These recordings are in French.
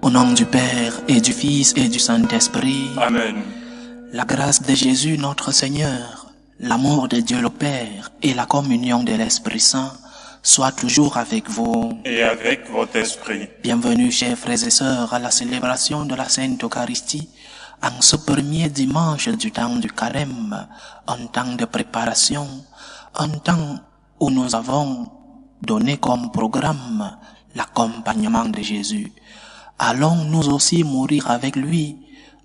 Au nom du Père et du Fils et du Saint-Esprit. Amen. La grâce de Jésus notre Seigneur, l'amour de Dieu le Père et la communion de l'Esprit Saint soient toujours avec vous. Et avec votre esprit. Bienvenue, chers frères et sœurs, à la célébration de la Sainte Eucharistie, en ce premier dimanche du temps du Carême, un temps de préparation, un temps où nous avons donné comme programme l'accompagnement de Jésus. Allons nous aussi mourir avec lui,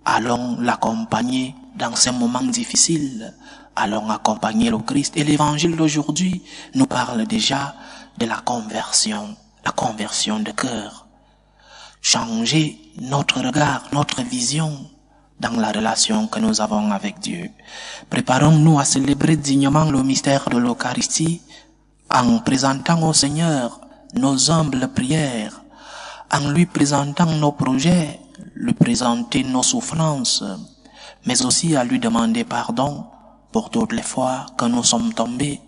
allons l'accompagner dans ces moments difficiles, allons accompagner le Christ. Et l'évangile d'aujourd'hui nous parle déjà de la conversion de cœur. Changer notre regard, notre vision dans la relation que nous avons avec Dieu. Préparons-nous à célébrer dignement le mystère de l'Eucharistie en présentant au Seigneur nos humbles prières, en lui présentant nos projets, lui présenter nos souffrances, mais aussi à lui demander pardon pour toutes les fois que nous sommes tombés,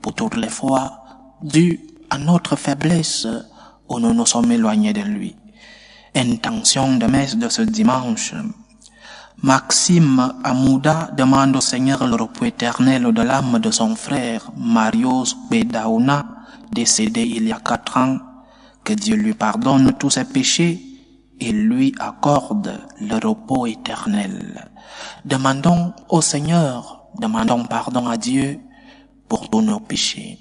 pour toutes les fois dues à notre faiblesse où nous nous sommes éloignés de lui. Intention de messe de ce dimanche. Maxime Amouda demande au Seigneur le repos éternel de l'âme de son frère Marius Bedaouna, décédé il y a 4 ans. Que Dieu lui pardonne tous ses péchés et lui accorde le repos éternel. Demandons au Seigneur, demandons pardon à Dieu pour tous nos péchés.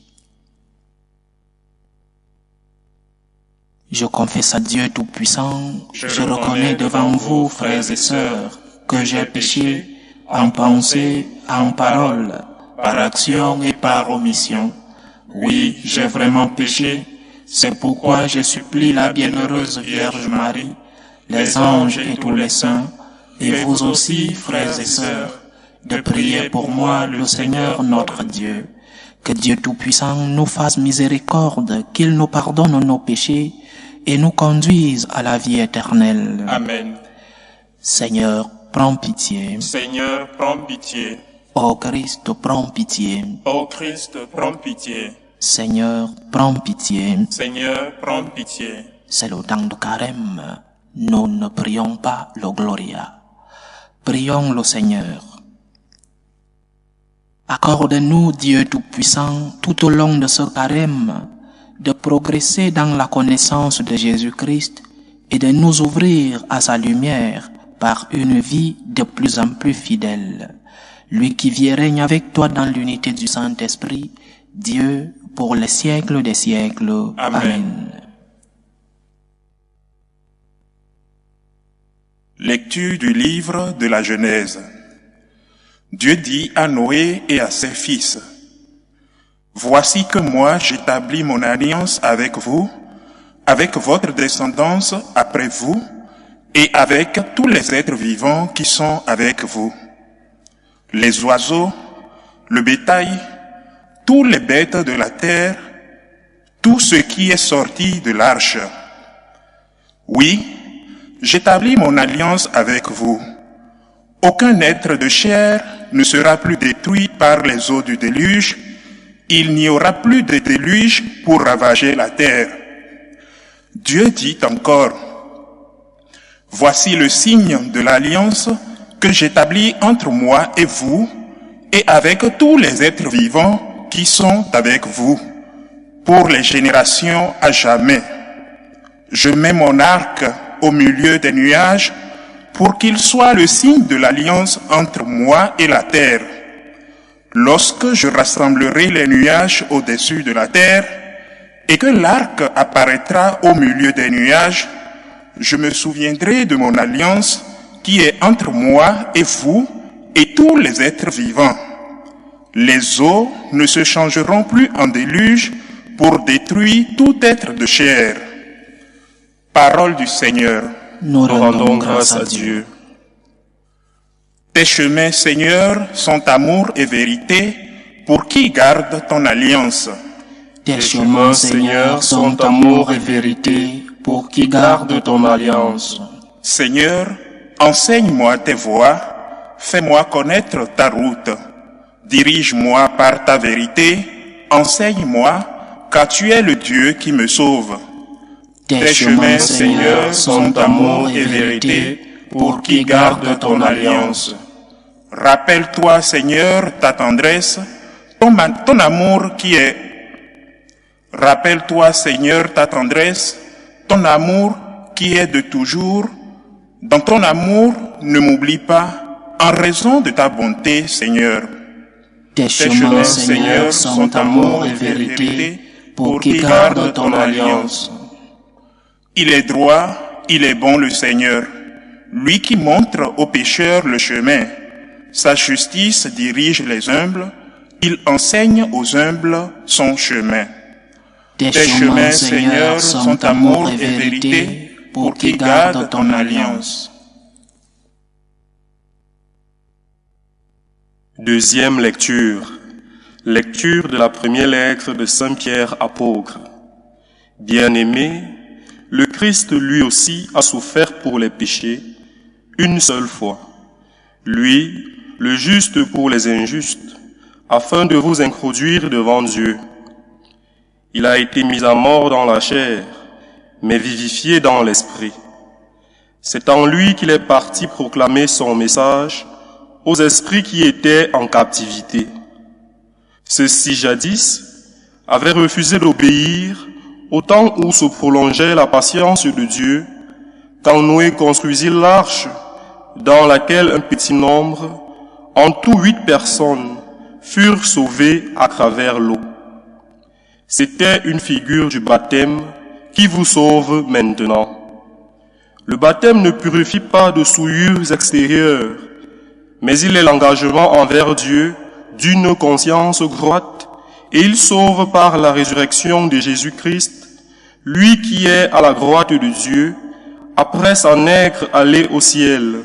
Je confesse à Dieu Tout-Puissant, je reconnais devant vous, frères et sœurs, que j'ai péché en pensée, en parole, par action et par omission. Oui, j'ai vraiment péché. C'est pourquoi je supplie la bienheureuse Vierge Marie, les anges et tous les saints, et vous aussi, frères et sœurs, de prier pour moi le Seigneur notre Dieu. Que Dieu Tout-Puissant nous fasse miséricorde, qu'il nous pardonne nos péchés et nous conduise à la vie éternelle. Amen. Seigneur, prends pitié. Seigneur, prends pitié. Ô Christ, prends pitié. Ô Christ, prends pitié. Seigneur, prends pitié. Seigneur, prends pitié. C'est le temps de Carême. Nous ne prions pas le Gloria. Prions le Seigneur. Accorde-nous, Dieu Tout-Puissant, tout au long de ce Carême, de progresser dans la connaissance de Jésus-Christ et de nous ouvrir à sa lumière par une vie de plus en plus fidèle. Lui qui vit et règne avec toi dans l'unité du Saint-Esprit, Dieu, pour les siècles des siècles. Amen. Lecture du livre de la Genèse. Dieu dit à Noé et à ses fils, « Voici que moi j'établis mon alliance avec vous, avec votre descendance après vous, et avec tous les êtres vivants qui sont avec vous. Les oiseaux, le bétail, tous les bêtes de la terre, tout ce qui est sorti de l'arche. Oui, j'établis mon alliance avec vous. Aucun être de chair ne sera plus détruit par les eaux du déluge. Il n'y aura plus de déluge pour ravager la terre. Dieu dit encore, « Voici le signe de l'alliance que j'établis entre moi et vous, et avec tous les êtres vivants qui sont avec vous, pour les générations à jamais. Je mets mon arc au milieu des nuages, pour qu'il soit le signe de l'alliance entre moi et la terre. Lorsque je rassemblerai les nuages au-dessus de la terre, et que l'arc apparaîtra au milieu des nuages, je me souviendrai de mon alliance qui est entre moi et vous et tous les êtres vivants. Les eaux ne se changeront plus en déluge pour détruire tout être de chair. » Parole du Seigneur. Nous rendons grâce à Dieu. Tes chemins, Seigneur, sont amour et vérité pour qui garde ton alliance. Tes chemins, Seigneur, sont amour et vérité pour qui garde ton alliance. Seigneur, enseigne-moi tes voies, fais-moi connaître ta route. Dirige-moi par ta vérité, enseigne-moi, car tu es le Dieu qui me sauve. Tes chemins, Seigneur, sont amour et vérité pour qui garde ton alliance. Rappelle-toi, Seigneur, ta tendresse, ton amour qui est... Rappelle-toi, Seigneur, ta tendresse, ton amour qui est de toujours. Dans ton amour, ne m'oublie pas, en raison de ta bonté, Seigneur. Tes chemins, Seigneur, sont amour et vérité pour qui garde ton alliance. Il est droit, il est bon le Seigneur, lui qui montre aux pécheurs le chemin. Sa justice dirige les humbles, il enseigne aux humbles son chemin. Tes chemins, Seigneur, sont amour et vérité pour qui garde ton alliance. Deuxième lecture. Lecture de la première lettre de Saint Pierre apôtre. Bien-aimé, le Christ lui aussi a souffert pour les péchés une seule fois. Lui, le juste pour les injustes, afin de vous introduire devant Dieu. Il a été mis à mort dans la chair, mais vivifié dans l'esprit. C'est en lui qu'il est parti proclamer son message aux esprits qui étaient en captivité. Ceux-ci jadis avaient refusé d'obéir au temps où se prolongeait la patience de Dieu, quand Noé construisit l'arche, dans laquelle un petit nombre, en tout 8 personnes, furent sauvées à travers l'eau. C'était une figure du baptême qui vous sauve maintenant. Le baptême ne purifie pas de souillures extérieures, mais il est l'engagement envers Dieu d'une conscience droite, et il sauve par la résurrection de Jésus-Christ, lui qui est à la droite de Dieu, après s'en être allé au ciel,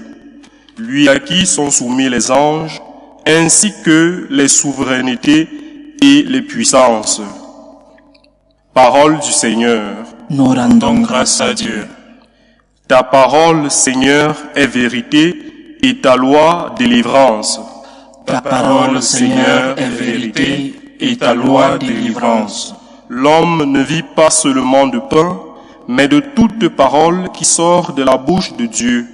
lui à qui sont soumis les anges, ainsi que les souverainetés et les puissances. Parole du Seigneur. Nous rendons grâce à Dieu. Ta parole, Seigneur, est vérité et ta loi délivrance. Ta parole, Seigneur, est vérité et ta loi délivrance. L'homme ne vit pas seulement de pain, mais de toute parole qui sort de la bouche de Dieu.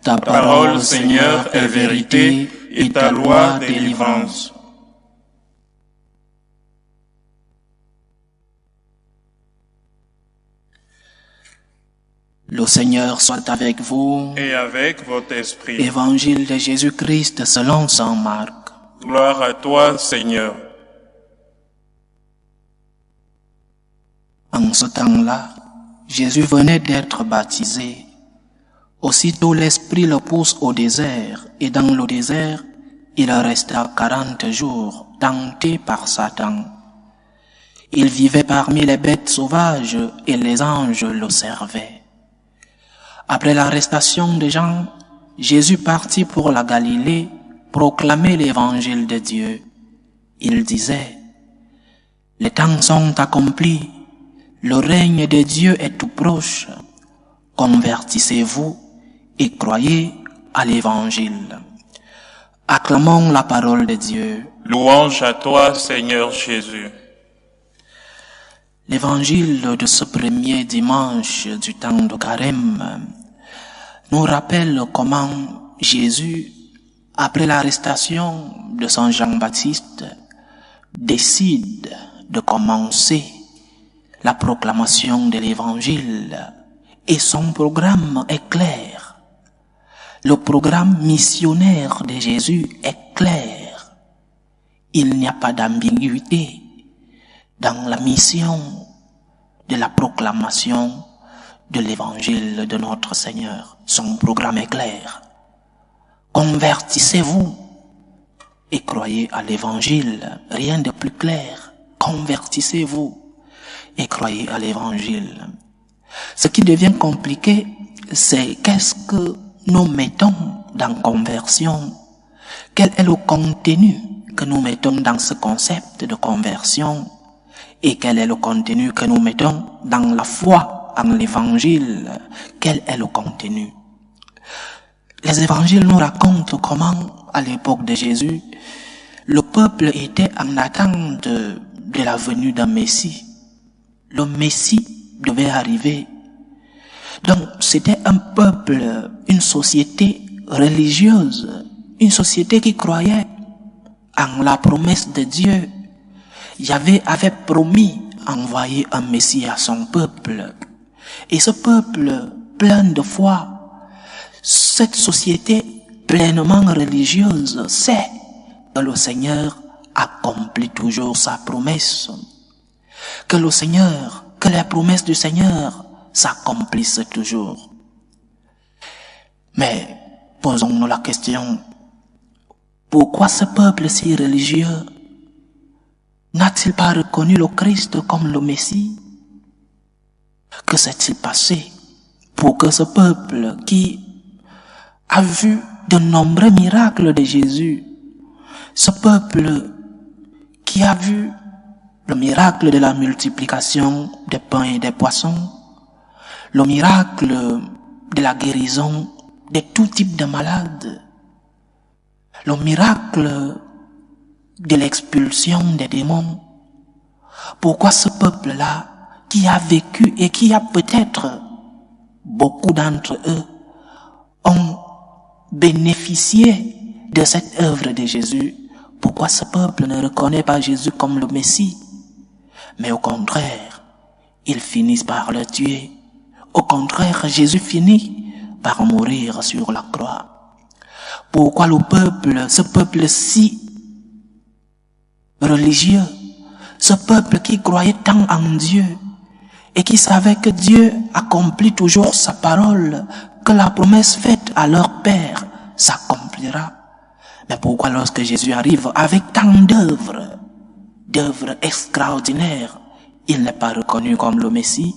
Ta parole, Seigneur, est vérité et ta loi délivrance. Le Seigneur soit avec vous. Et avec votre esprit. Évangile de Jésus-Christ selon saint Marc. Gloire à toi, Seigneur. En ce temps-là, Jésus venait d'être baptisé. Aussitôt l'Esprit le pousse au désert, et dans le désert, il resta 40 jours, tenté par Satan. Il vivait parmi les bêtes sauvages, et les anges le servaient. Après l'arrestation de Jean, Jésus partit pour la Galilée, proclamer l'évangile de Dieu. Il disait, « Les temps sont accomplis, le règne de Dieu est tout proche. Convertissez-vous et croyez à l'évangile. » Acclamons la parole de Dieu. Louange à toi, Seigneur Jésus. L'évangile de ce premier dimanche du temps de Carême nous rappelle comment Jésus, après l'arrestation de Saint Jean-Baptiste, décide de commencer la proclamation de l'évangile, et son programme est clair. Le programme missionnaire de Jésus est clair. Il n'y a pas d'ambiguïté dans la mission de la proclamation de l'évangile de notre Seigneur. Son programme est clair. Convertissez-vous et croyez à l'évangile. Rien de plus clair. Convertissez-vous et croyez à l'évangile. Ce qui devient compliqué, c'est qu'est-ce que nous mettons dans conversion? Quel est le contenu que nous mettons dans ce concept de conversion? Et quel est le contenu que nous mettons dans la foi en l'évangile? Quel est le contenu? Les évangiles nous racontent comment, à l'époque de Jésus, le peuple était en attente de la venue d'un Messie. Le Messie devait arriver Donc, c'était un peuple, une société religieuse, une société qui croyait en la promesse de Dieu. Yahvé avait promis envoyer un Messie à son peuple. Et ce peuple plein de foi, cette société pleinement religieuse sait que le Seigneur accomplit toujours sa promesse. Que le Seigneur, que les promesses du Seigneur s'accomplissent toujours. Mais posons-nous la question, pourquoi ce peuple si religieux n'a-t-il pas reconnu le Christ comme le Messie? Que s'est-il passé pour que ce peuple qui a vu de nombreux miracles de Jésus, ce peuple qui a vu le miracle de la multiplication des pains et des poissons, le miracle de la guérison de tout type de malades, le miracle de l'expulsion des démons, pourquoi ce peuple-là, qui a vécu et qui a peut-être, beaucoup d'entre eux, ont bénéficié de cette œuvre de Jésus, pourquoi ce peuple ne reconnaît pas Jésus comme le Messie? Mais au contraire, ils finissent par le tuer. Au contraire, Jésus finit par mourir sur la croix. Pourquoi le peuple, ce peuple si religieux, ce peuple qui croyait tant en Dieu et qui savait que Dieu accomplit toujours sa parole, que la promesse faite à leur père s'accomplira. Mais pourquoi lorsque Jésus arrive avec tant d'œuvres extraordinaires, il n'est pas reconnu comme le Messie?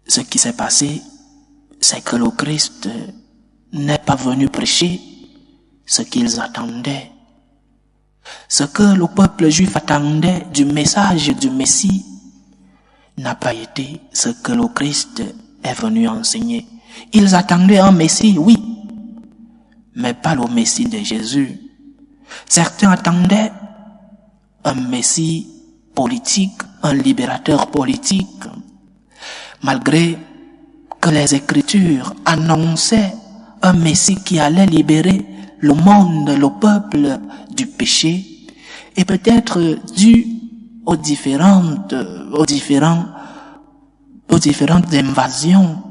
Ce qui s'est passé, c'est que le Christ n'est pas venu prêcher ce qu'ils attendaient. Ce que le peuple juif attendait du message du Messie n'a pas été ce que le Christ est venu enseigner. Ils attendaient un Messie, oui, mais pas le Messie de Jésus. Certains attendaient un Messie politique, un libérateur politique, malgré que les Écritures annonçaient un Messie qui allait libérer le monde, le peuple du péché, et peut-être dû aux différentes invasions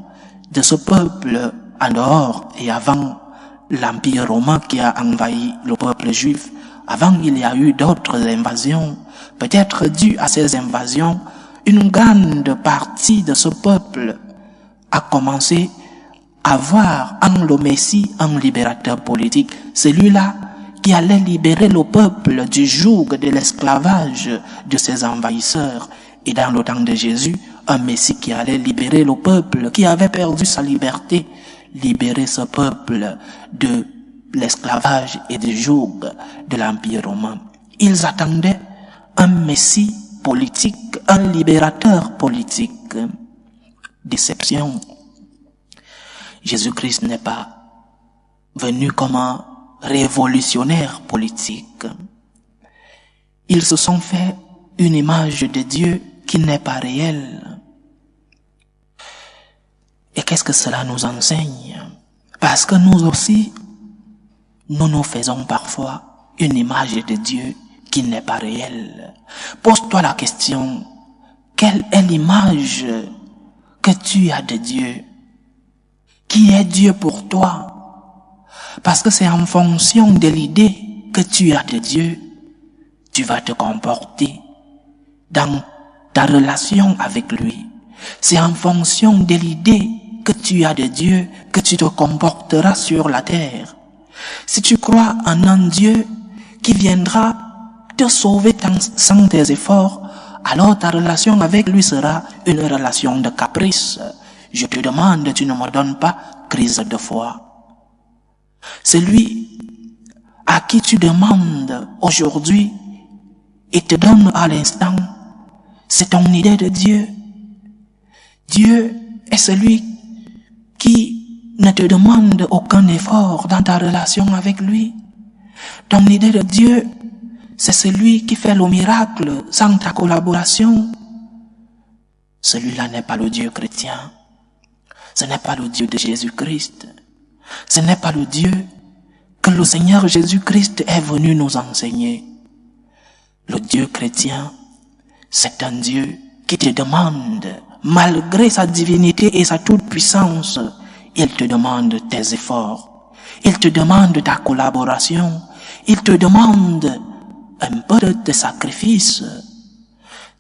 de ce peuple en dehors et avant l'Empire romain qui a envahi le peuple juif. Avant, il y a eu d'autres invasions. Peut-être dû à ces invasions, une grande partie de ce peuple a commencé à voir en le Messie un libérateur politique, celui-là qui allait libérer le peuple du joug de l'esclavage de ses envahisseurs. Et dans le temps de Jésus, un Messie qui allait libérer le peuple qui avait perdu sa liberté, libérer ce peuple de l'esclavage et du joug de l'Empire romain. Ils attendaient un Messie politique, un libérateur politique. Déception. Jésus-Christ n'est pas venu comme un révolutionnaire politique. Ils se sont fait une image de Dieu qui n'est pas réelle. Et qu'est-ce que cela nous enseigne? Parce que nous aussi, nous nous faisons parfois une image de Dieu qui n'est pas réelle. Pose-toi la question, quelle est l'image que tu as de Dieu? Qui est Dieu pour toi? Parce que c'est en fonction de l'idée que tu as de Dieu, tu vas te comporter dans ta relation avec lui. C'est en fonction de l'idée que tu as de Dieu que tu te comporteras sur la terre. Si tu crois en un Dieu qui viendra te sauver sans tes efforts, alors ta relation avec lui sera une relation de caprice. Je te demande, tu ne me donnes pas, crise de foi. Celui à qui tu demandes aujourd'hui et te donne à l'instant, c'est ton idée de Dieu. Dieu est celui qui ne te demande aucun effort dans ta relation avec lui. Ton idée de Dieu, c'est celui qui fait le miracle sans ta collaboration. Celui-là n'est pas le Dieu chrétien. Ce n'est pas le Dieu de Jésus-Christ. Ce n'est pas le Dieu que le Seigneur Jésus-Christ est venu nous enseigner. Le Dieu chrétien, c'est un Dieu qui te demande, malgré sa divinité et sa toute-puissance, il te demande tes efforts. Il te demande ta collaboration. Il te demande un peu de tes sacrifices.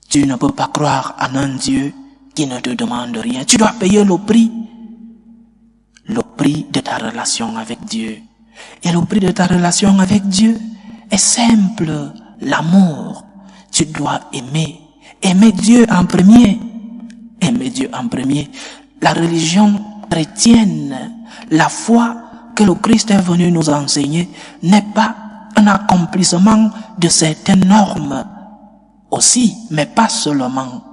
Tu ne peux pas croire en un Dieu qui ne te demande rien. Tu dois payer le prix de ta relation avec Dieu. Et le prix de ta relation avec Dieu est simple, l'amour. Tu dois aimer Dieu en premier. Aimer Dieu en premier. La religion chrétienne, la foi que le Christ est venu nous enseigner n'est pas un accomplissement de certaines normes aussi, mais pas seulement.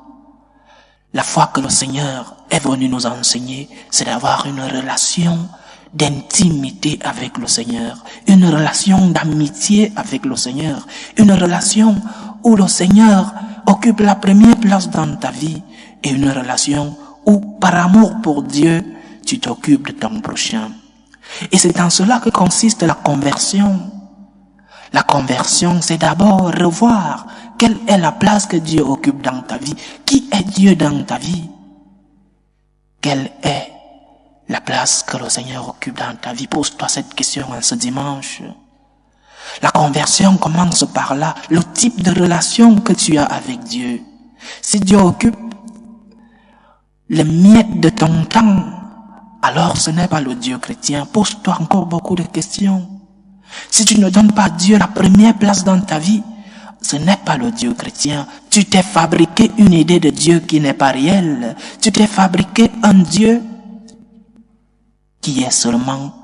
La foi que le Seigneur est venu nous enseigner, c'est d'avoir une relation d'intimité avec le Seigneur, une relation d'amitié avec le Seigneur, une relation où le Seigneur occupe la première place dans ta vie et une relation où, par amour pour Dieu, tu t'occupes de ton prochain. Et c'est en cela que consiste la conversion. La conversion, c'est d'abord revoir quelle est la place que Dieu occupe dans ta vie. Qui est Dieu dans ta vie? Quelle est la place que le Seigneur occupe dans ta vie? Pose-toi cette question en ce dimanche. La conversion commence par là, le type de relation que tu as avec Dieu. Si Dieu occupe les miettes de ton temps, alors ce n'est pas le Dieu chrétien. Pose-toi encore beaucoup de questions. Si tu ne donnes pas à Dieu la première place dans ta vie, ce n'est pas le Dieu chrétien. Tu t'es fabriqué une idée de Dieu qui n'est pas réelle. Tu t'es fabriqué un Dieu qui est seulement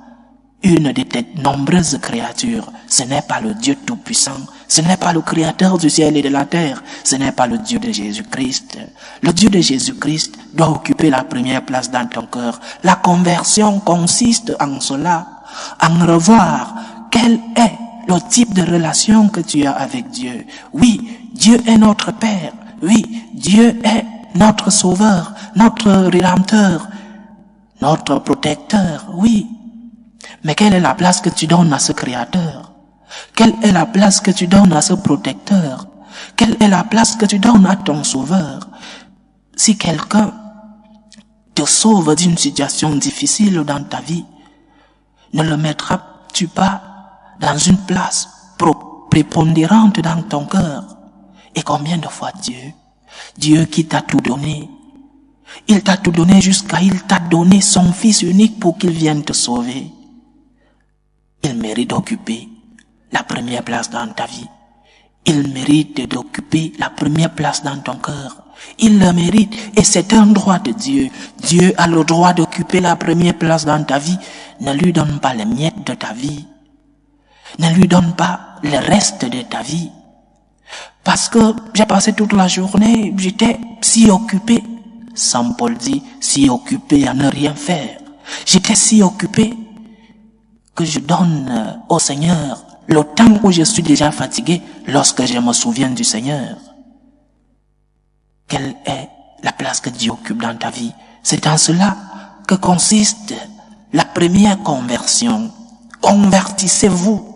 une de tes nombreuses créatures. Ce n'est pas le Dieu tout-puissant. Ce n'est pas le créateur du ciel et de la terre. Ce n'est pas le Dieu de Jésus-Christ. Le Dieu de Jésus-Christ doit occuper la première place dans ton cœur. La conversion consiste en cela, en revoir quel est le type de relation que tu as avec Dieu. Oui, Dieu est notre Père. Oui, Dieu est notre Sauveur, notre Rédempteur, notre Protecteur. Oui. Mais quelle est la place que tu donnes à ce Créateur? Quelle est la place que tu donnes à ce Protecteur? Quelle est la place que tu donnes à ton Sauveur? Si quelqu'un te sauve d'une situation difficile dans ta vie, ne le mettras-tu pas dans une place prépondérante dans ton cœur? Et combien de fois Dieu qui t'a tout donné, il t'a tout donné jusqu'à il t'a donné son Fils unique pour qu'il vienne te sauver. Il mérite d'occuper la première place dans ta vie. Il mérite d'occuper la première place dans ton cœur. Il le mérite et c'est un droit de Dieu. Dieu a le droit d'occuper la première place dans ta vie. Ne lui donne pas les miettes de ta vie. Ne lui donne pas le reste de ta vie. Parce que j'ai passé toute la journée, j'étais si occupé, Saint Paul dit, si occupé à ne rien faire. J'étais si occupé que je donne au Seigneur le temps où je suis déjà fatigué lorsque je me souviens du Seigneur. Quelle est la place que Dieu occupe dans ta vie? C'est en cela que consiste la première conversion. Convertissez-vous.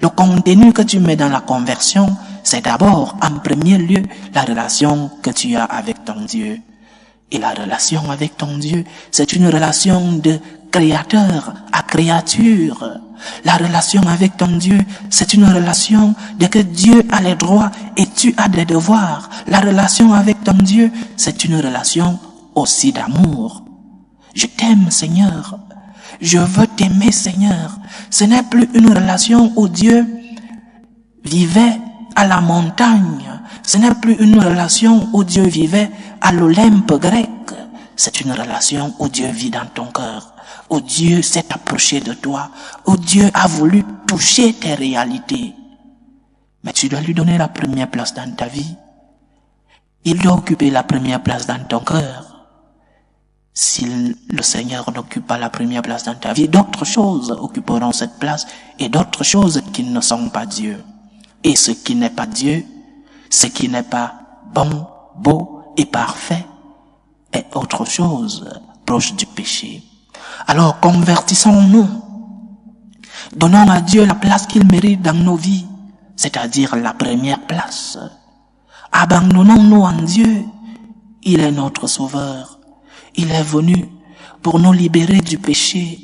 Le contenu que tu mets dans la conversion, c'est d'abord, en premier lieu, la relation que tu as avec ton Dieu. Et la relation avec ton Dieu, c'est une relation de créateur à créature. La relation avec ton Dieu, c'est une relation de que Dieu a les droits et tu as des devoirs. La relation avec ton Dieu, c'est une relation aussi d'amour. Je t'aime, Seigneur. Je veux t'aimer, Seigneur. Ce n'est plus une relation où Dieu vivait à la montagne. Ce n'est plus une relation où Dieu vivait à l'Olympe grec. C'est une relation où Dieu vit dans ton cœur, où Dieu s'est approché de toi, où Dieu a voulu toucher tes réalités. Mais tu dois lui donner la première place dans ta vie. Il doit occuper la première place dans ton cœur. Si le Seigneur n'occupe pas la première place dans ta vie, d'autres choses occuperont cette place et d'autres choses qui ne sont pas Dieu. Et ce qui n'est pas Dieu, ce qui n'est pas bon, beau et parfait est autre chose proche du péché. Alors convertissons-nous. Donnons à Dieu la place qu'il mérite dans nos vies, c'est-à-dire la première place. Abandonnons-nous en Dieu. Il est notre sauveur. Il est venu pour nous libérer du péché.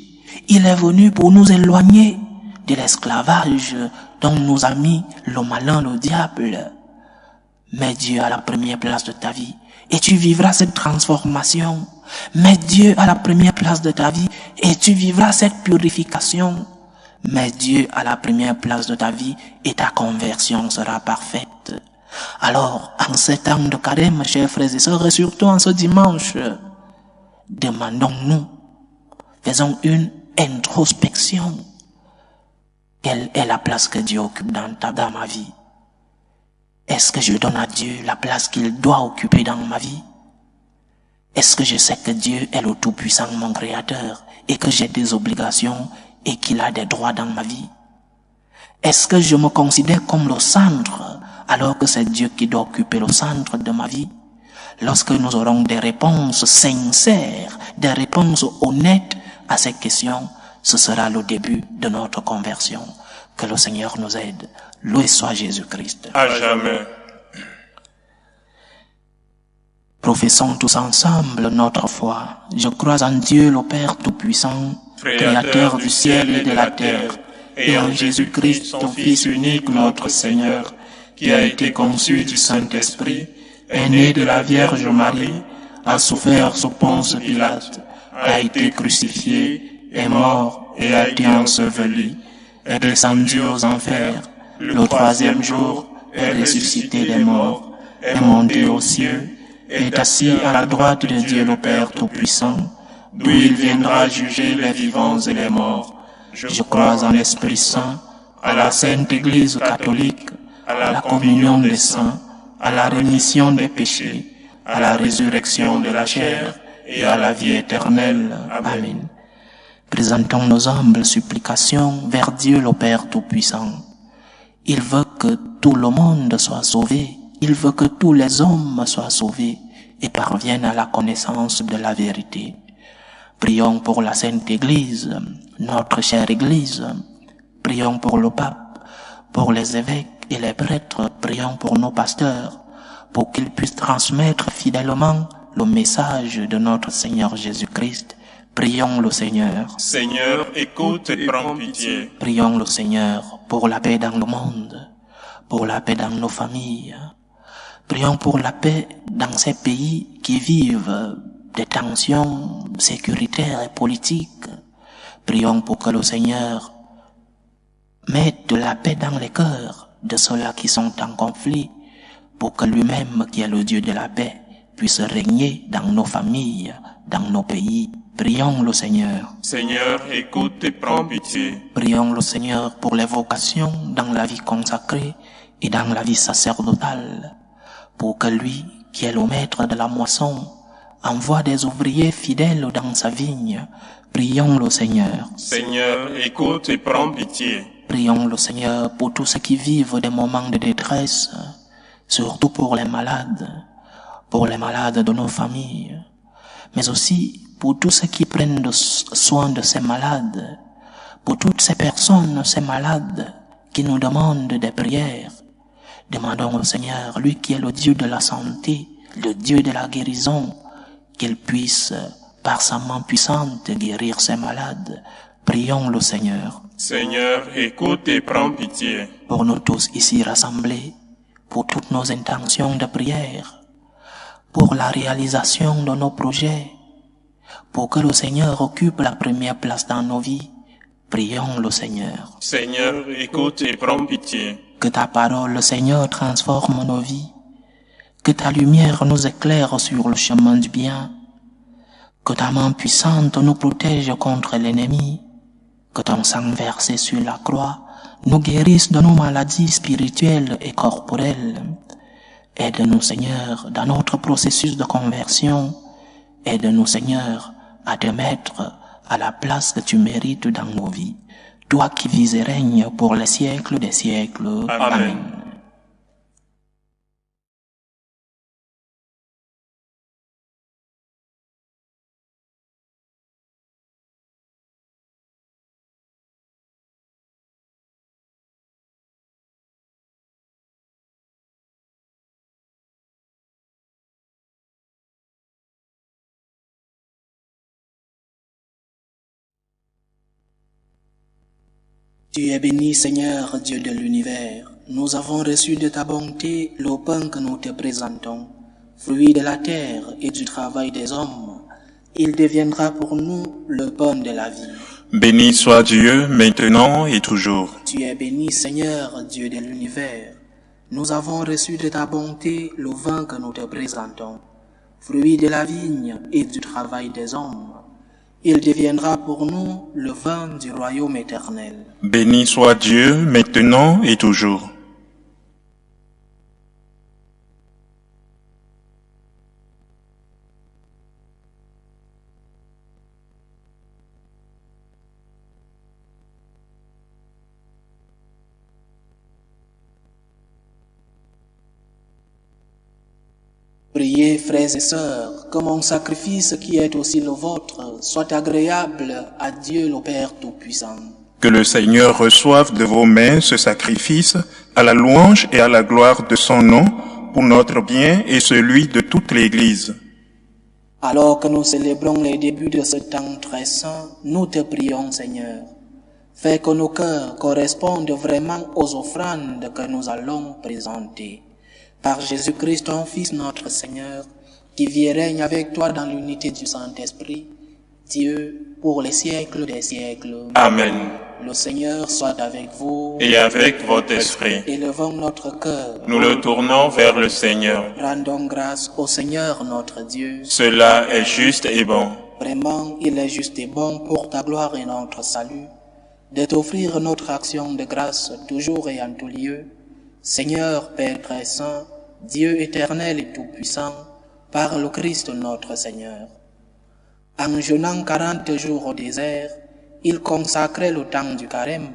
Il est venu pour nous éloigner de l'esclavage dont nous a mis le malin, le diable. Mets Dieu à la première place de ta vie et tu vivras cette transformation. Mets Dieu à la première place de ta vie et tu vivras cette purification. Mets Dieu à la première place de ta vie et ta conversion sera parfaite. Alors, en ces temps de carême, chers frères et sœurs, et surtout en ce dimanche, demandons-nous, faisons une introspection. Quelle est la place que Dieu occupe dans ma vie? Est-ce que je donne à Dieu la place qu'il doit occuper dans ma vie? Est-ce que je sais que Dieu est le Tout-Puissant, mon Créateur, et que j'ai des obligations et qu'il a des droits dans ma vie? Est-ce que je me considère comme le centre, alors que c'est Dieu qui doit occuper le centre de ma vie? Lorsque nous aurons des réponses sincères, des réponses honnêtes à ces questions, ce sera le début de notre conversion. Que le Seigneur nous aide. Loué soit Jésus-Christ. À jamais. Professons tous ensemble notre foi. Je crois en Dieu le Père Tout-Puissant, Créateur du ciel et de la terre, et en Jésus-Christ, son Fils unique, notre Seigneur, qui a été conçu du Saint-Esprit, est né de la Vierge Marie, a souffert sous Ponce Pilate, a été crucifié, est mort et a été enseveli, est descendu aux enfers, le troisième jour est ressuscité des morts, est monté aux cieux, est assis à la droite de Dieu le Père Tout-Puissant, d'où il viendra juger les vivants et les morts. Je crois en l'Esprit Saint, à la Sainte Église catholique, à la communion des saints, à la rémission des péchés, à la résurrection de la chair et à la vie éternelle. Amen. Présentons nos humbles supplications vers Dieu le Père Tout-Puissant. Il veut que tout le monde soit sauvé. Il veut que tous les hommes soient sauvés et parviennent à la connaissance de la vérité. Prions pour la Sainte Église, notre chère Église. Prions pour le pape, pour les évêques et les prêtres. Prions pour nos pasteurs, pour qu'ils puissent transmettre fidèlement le message de notre Seigneur Jésus-Christ. Prions le Seigneur. Seigneur, écoute et prends pitié. Prions le Seigneur pour la paix dans le monde, pour la paix dans nos familles. Prions pour la paix dans ces pays qui vivent des tensions sécuritaires et politiques. Prions pour que le Seigneur mette de la paix dans les cœurs de ceux-là qui sont en conflit, pour que lui-même, qui est le Dieu de la paix, puisse régner dans nos familles, dans nos pays. Prions le Seigneur. Seigneur, écoute et prends pitié. Prions le Seigneur pour les vocations dans la vie consacrée et dans la vie sacerdotale, pour que lui, qui est le maître de la moisson, envoie des ouvriers fidèles dans sa vigne. Prions le Seigneur. Seigneur, écoute et prends pitié. Prions le Seigneur pour tous ceux qui vivent des moments de détresse, surtout pour les malades de nos familles, mais aussi pour tous ceux qui prennent soin de ces malades, pour toutes ces personnes, ces malades qui nous demandent des prières. Demandons au Seigneur, lui qui est le Dieu de la santé, le Dieu de la guérison, qu'il puisse, par sa main puissante, guérir ces malades. Prions le Seigneur. Seigneur, écoute et prends pitié. Pour nous tous ici rassemblés, pour toutes nos intentions de prière, pour la réalisation de nos projets, pour que le Seigneur occupe la première place dans nos vies, prions le Seigneur. Seigneur, écoute et prends pitié. Que ta parole, Seigneur, transforme nos vies, que ta lumière nous éclaire sur le chemin du bien, que ta main puissante nous protège contre l'ennemi, que ton sang versé sur la croix nous guérisse de nos maladies spirituelles et corporelles. Aide-nous, Seigneur, dans notre processus de conversion. Aide-nous, Seigneur, à te mettre à la place que tu mérites dans nos vies. Toi qui vis et règnes pour les siècles des siècles. Amen. Tu es béni, Seigneur, Dieu de l'univers. Nous avons reçu de ta bonté le pain que nous te présentons, fruit de la terre et du travail des hommes. Il deviendra pour nous le pain de la vie. Béni soit Dieu, maintenant et toujours. Tu es béni, Seigneur, Dieu de l'univers. Nous avons reçu de ta bonté le vin que nous te présentons, fruit de la vigne et du travail des hommes. Il deviendra pour nous le vin du royaume éternel. Béni soit Dieu, maintenant et toujours. Priez, frères et sœurs, que mon sacrifice qui est aussi le vôtre soit agréable à Dieu le Père Tout-Puissant. Que le Seigneur reçoive de vos mains ce sacrifice à la louange et à la gloire de son nom, pour notre bien et celui de toute l'Église. Alors que nous célébrons les débuts de ce temps très saint, nous te prions, Seigneur. Fais que nos cœurs correspondent vraiment aux offrandes que nous allons présenter. Par Jésus-Christ, ton Fils, notre Seigneur, qui vit et règne avec toi dans l'unité du Saint-Esprit, Dieu, pour les siècles des siècles. Amen. Le Seigneur soit avec vous. Et avec votre esprit. Élevons notre cœur. Nous le tournons vers le Seigneur. Rendons grâce au Seigneur notre Dieu. Cela est juste et bon. Vraiment, il est juste et bon pour ta gloire et notre salut, de t'offrir notre action de grâce toujours et en tout lieu. Seigneur, Père très saint, Dieu éternel et tout-puissant, par le Christ notre Seigneur. En jeûnant 40 jours au désert, il consacrait le temps du carême.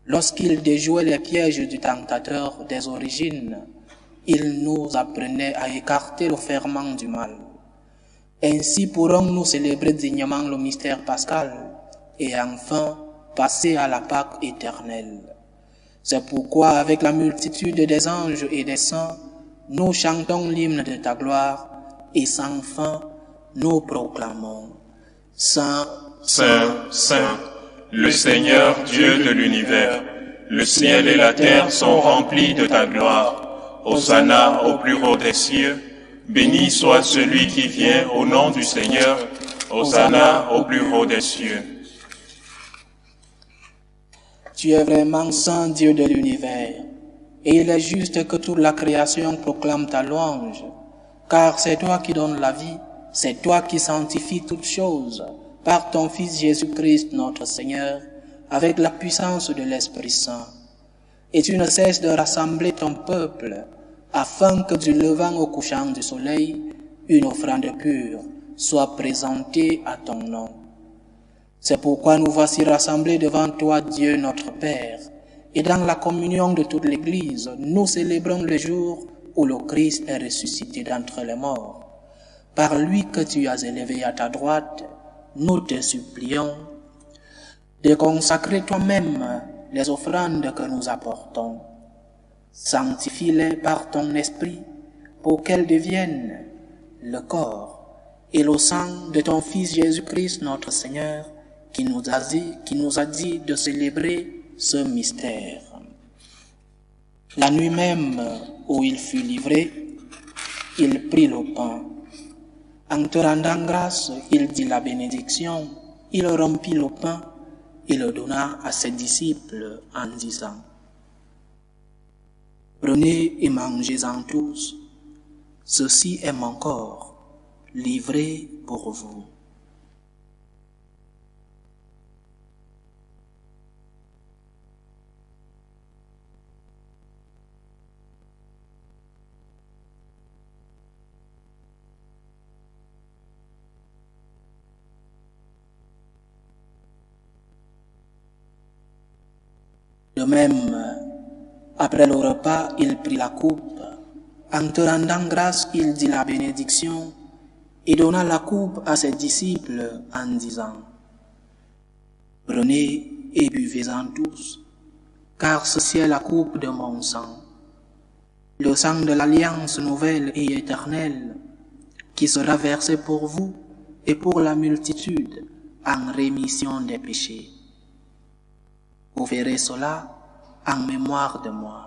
Lorsqu'il déjouait les pièges du tentateur des origines, il nous apprenait à écarter le ferment du mal. Ainsi pourrons-nous célébrer dignement le mystère pascal et enfin passer à la Pâque éternelle. C'est pourquoi, avec la multitude des anges et des saints, nous chantons l'hymne de ta gloire et sans fin, nous proclamons. Saint, Saint, Saint, le Seigneur Dieu de l'univers, le ciel et la terre sont remplis de ta gloire. Hosanna au plus haut des cieux, béni soit celui qui vient au nom du Seigneur. Hosanna au plus haut des cieux. Tu es vraiment Saint Dieu de l'univers, et il est juste que toute la création proclame ta louange, car c'est toi qui donnes la vie, c'est toi qui sanctifies toutes choses, par ton Fils Jésus-Christ notre Seigneur, avec la puissance de l'Esprit Saint. Et tu ne cesses de rassembler ton peuple, afin que du levant au couchant du soleil, une offrande pure soit présentée à ton nom. C'est pourquoi nous voici rassemblés devant toi, Dieu notre Père, et dans la communion de toute l'Église, nous célébrons le jour où le Christ est ressuscité d'entre les morts. Par lui que tu as élevé à ta droite, nous te supplions de consacrer toi-même les offrandes que nous apportons. Sanctifie-les par ton esprit pour qu'elles deviennent le corps et le sang de ton Fils Jésus-Christ notre Seigneur, qui nous a dit de célébrer ce mystère. La nuit même où il fut livré, il prit le pain. En te rendant grâce, il dit la bénédiction, il rompit le pain et le donna à ses disciples en disant: Prenez et mangez-en tous, ceci est mon corps, livré pour vous. De même, après le repas, il prit la coupe. En te rendant grâce, il dit la bénédiction et donna la coupe à ses disciples en disant: Prenez et buvez-en tous, car ceci est la coupe de mon sang, le sang de l'alliance nouvelle et éternelle, qui sera versé pour vous et pour la multitude en rémission des péchés. Vous verrez cela en mémoire de moi.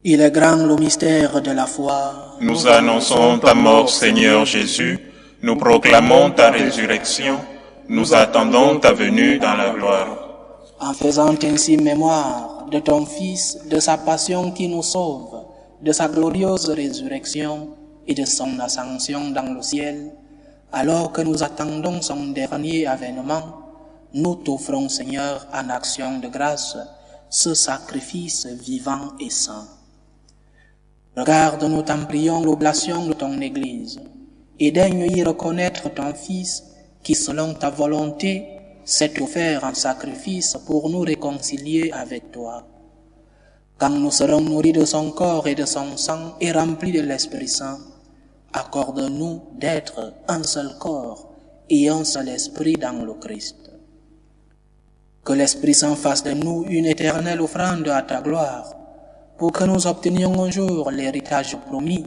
Il est grand le mystère de la foi. Nous annonçons ta mort, Seigneur Jésus. Nous proclamons ta résurrection. Nous attendons ta venue dans la gloire. En faisant ainsi mémoire de ton Fils, de sa passion qui nous sauve, de sa glorieuse résurrection et de son ascension dans le ciel, alors que nous attendons son dernier avènement, nous t'offrons, Seigneur, en action de grâce, ce sacrifice vivant et saint. Regarde, nous t'en prions, l'oblation de ton Église, et daigne y reconnaître ton Fils, qui selon ta volonté s'est offert en sacrifice pour nous réconcilier avec toi. Quand nous serons nourris de son corps et de son sang et remplis de l'Esprit Saint, accorde-nous d'être un seul corps et un seul esprit dans le Christ. Que l'Esprit Saint fasse de nous une éternelle offrande à ta gloire, pour que nous obtenions un jour l'héritage promis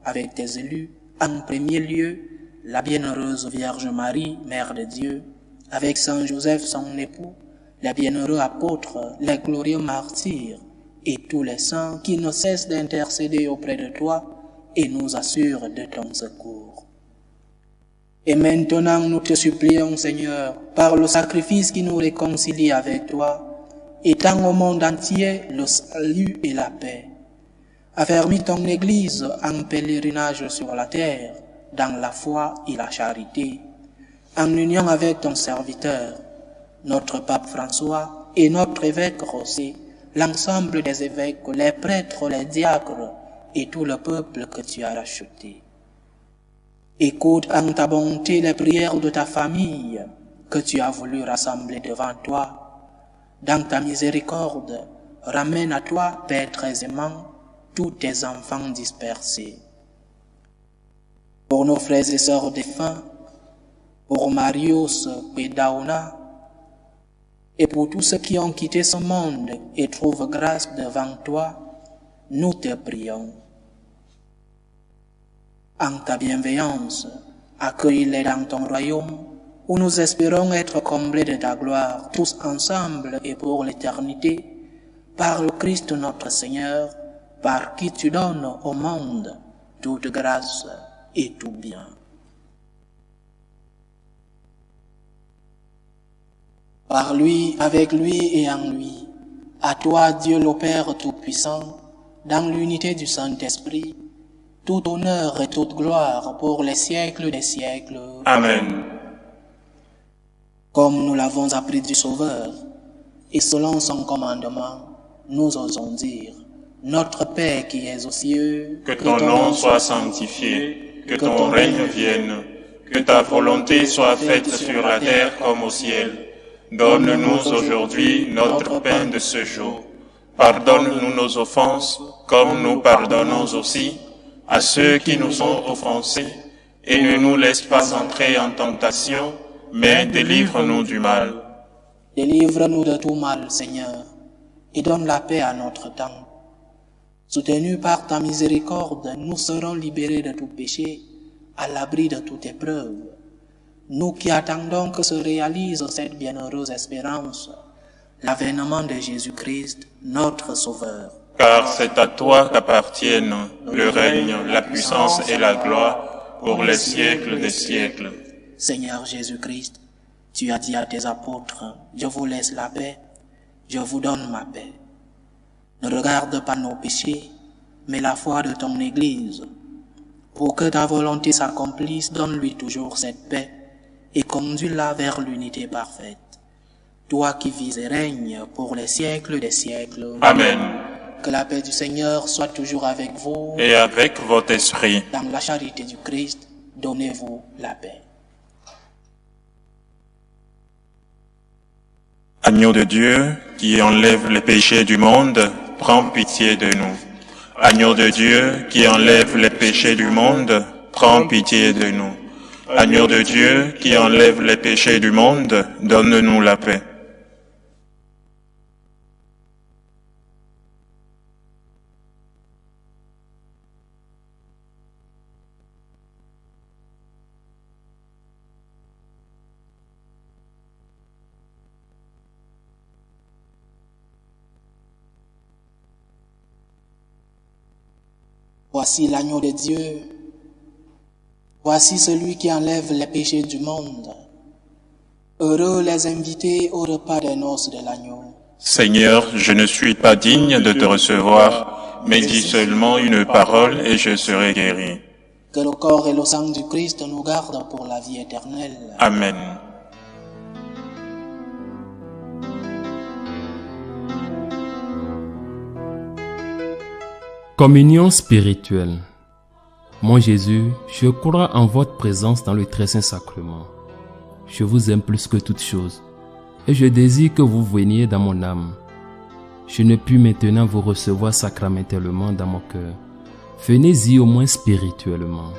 avec tes élus, en premier lieu, la bienheureuse Vierge Marie, Mère de Dieu, avec Saint Joseph son époux, les bienheureux apôtres, les glorieux martyrs, et tous les saints qui ne cessent d'intercéder auprès de toi et nous assurent de ton secours. Et maintenant nous te supplions, Seigneur, par le sacrifice qui nous réconcilie avec toi, étends au monde entier le salut et la paix. Affermis ton Église en pèlerinage sur la terre, dans la foi et la charité, en union avec ton serviteur, notre pape François et notre évêque Rosé, l'ensemble des évêques, les prêtres, les diacres et tout le peuple que tu as racheté. Écoute en ta bonté les prières de ta famille que tu as voulu rassembler devant toi. Dans ta miséricorde, ramène à toi, Père très aimant, tous tes enfants dispersés. Pour nos frères et sœurs défunts, pour Marius Pedauna, et pour tous ceux qui ont quitté ce monde et trouvent grâce devant toi, nous te prions. En ta bienveillance, accueille-les dans ton royaume, où nous espérons être comblés de ta gloire, tous ensemble et pour l'éternité, par le Christ notre Seigneur, par qui tu donnes au monde toute grâce et tout bien. Par lui, avec lui et en lui, à toi Dieu le Père Tout-Puissant, dans l'unité du Saint-Esprit, tout honneur et toute gloire pour les siècles des siècles. Amen. Comme nous l'avons appris du Sauveur, et selon son commandement, nous osons dire, Notre Père qui es aux cieux, que ton nom soit sanctifié, que ton règne vienne, que ta volonté soit faite sur la terre comme au ciel. Donne-nous aujourd'hui notre pain de ce jour. Pardonne-nous nos offenses, comme nous pardonnons aussi à ceux qui nous ont offensés, et ne nous laisse pas entrer en tentation, mais délivre-nous du mal. Délivre-nous de tout mal, Seigneur, et donne la paix à notre temps. Soutenus par ta miséricorde, nous serons libérés de tout péché, à l'abri de toute épreuve. Nous qui attendons que se réalise cette bienheureuse espérance, l'avènement de Jésus-Christ, notre Sauveur. Car c'est à toi qu'appartiennent le règne, la puissance et la gloire pour les siècles des siècles. Seigneur Jésus-Christ, tu as dit à tes apôtres, je vous laisse la paix, je vous donne ma paix. Ne regarde pas nos péchés, mais la foi de ton Église. Pour que ta volonté s'accomplisse, donne-lui toujours cette paix et conduis-la vers l'unité parfaite. Toi qui vis et règnes pour les siècles des siècles. Amen. Que la paix du Seigneur soit toujours avec vous. Et avec votre esprit. Dans la charité du Christ, donnez-vous la paix. Agneau de Dieu, qui enlève les péchés du monde, prends pitié de nous. Agneau de Dieu, qui enlève les péchés du monde, prends pitié de nous. Agneau de Dieu qui enlève les péchés du monde, donne-nous la paix. Voici l'agneau de Dieu. Voici celui qui enlève les péchés du monde. Heureux les invités au repas des noces de l'agneau. Seigneur, je ne suis pas digne de te recevoir, mais dis seulement une parole et je serai guéri. Que le corps et le sang du Christ nous gardent pour la vie éternelle. Amen. Communion spirituelle. Mon Jésus, je crois en votre présence dans le très saint sacrement. Je vous aime plus que toute chose, et je désire que vous veniez dans mon âme. Je ne puis maintenant vous recevoir sacramentellement dans mon cœur. Venez-y au moins spirituellement.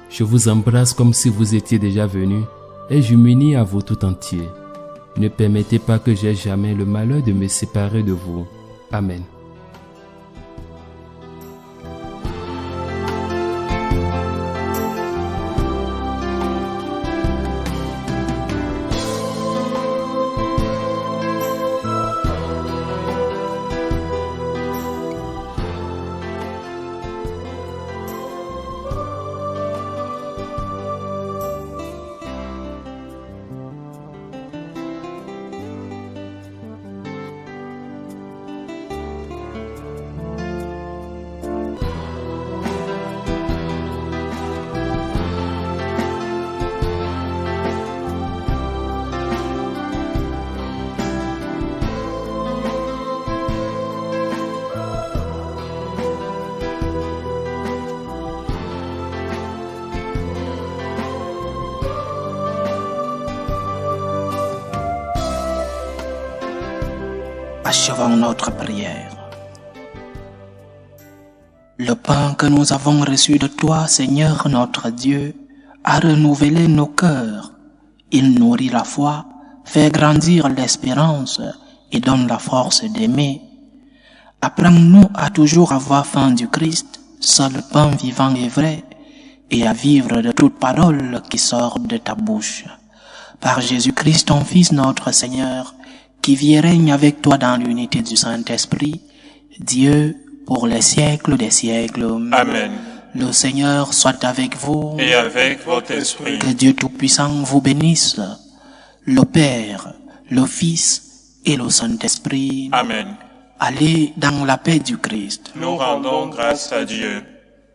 Je vous embrasse comme si vous étiez déjà venu, et je m'unis à vous tout entier. Ne permettez pas que j'aie jamais le malheur de me séparer de vous. Amen. Achevons notre prière. Le pain que nous avons reçu de toi, Seigneur notre Dieu, a renouvelé nos cœurs. Il nourrit la foi, fait grandir l'espérance et donne la force d'aimer. Apprends-nous à toujours avoir faim du Christ, seul pain vivant et vrai, et à vivre de toute parole qui sort de ta bouche. Par Jésus-Christ, ton Fils, notre Seigneur, qui vit et règne avec toi dans l'unité du Saint-Esprit, Dieu, pour les siècles des siècles. Amen. Le Seigneur soit avec vous. Et avec votre esprit. Que Dieu Tout-Puissant vous bénisse, le Père, le Fils et le Saint-Esprit. Amen. Allez dans la paix du Christ. Nous rendons grâce à Dieu.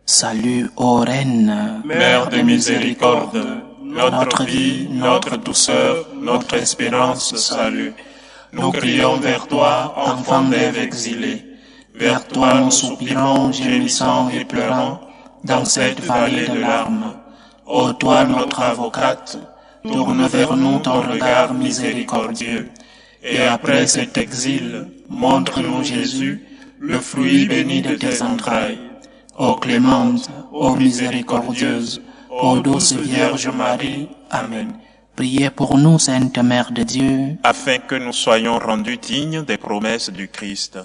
Salut, ô Reine, Mère de miséricorde, notre vie, notre douceur, notre espérance, salut. Nous crions vers toi, enfant d'Ève exilée. Vers toi nous soupirons, gémissant et pleurant, dans cette vallée de larmes. Ô toi notre avocate, tourne vers nous ton regard miséricordieux. Et après cet exil, montre-nous Jésus, le fruit béni de tes entrailles. Ô clémente, ô miséricordieuse, ô douce Vierge Marie. Amen. Priez pour nous, Sainte Mère de Dieu, Afin que nous soyons rendus dignes des promesses du Christ.